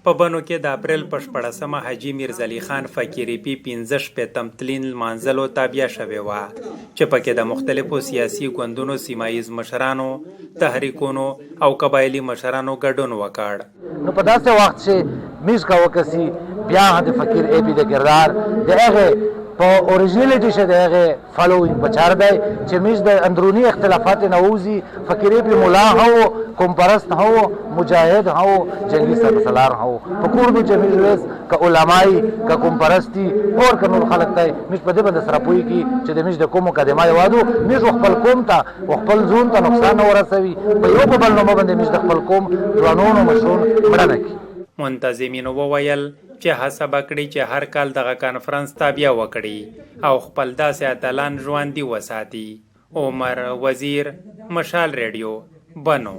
په بنو کې د اپرېل په 14مه حاجي میرزا خان فقیر اېپي 15 تلین لمانځلو تابع شوې وه چې پکې د مختلفو سیاسي ګوندونو سیمایز مشرانو، تحریکونو او قبایلي مشرانو ګډون وکړ. نو په داسې وخت چې میز کا وکسي بیا د فقیر اېپي د کردار د هغه په اوریجنالیټي شه د هغه فالوینګ بچار دی چې میز د اندرونی اختلافات نه ووځي. فقیر اېپي مولا هو، کوم پرست هو، مجاهد هو، جنګي سرسالار هو، په کور کې چې میز ویس که علماي که کوم پرستی اور که نور خلک دی میز په دې باندې سره پوهېږي چې د میز د کوم مقدمه یوادو میز خپل قوم ته خپل ځون ته نقصان نه ورسوي. په یو په بل نومه باندې میز د خپل قوم ځوانانو مشرون مړه نه کړي. منتظمینو وویل چې هڅه وکړي چې هر کال دغه کانفرنس تابع وکړي او خپل داسې اتلان ژوندي وساتي. عمر وزیر، مشال ریډیو، بنو.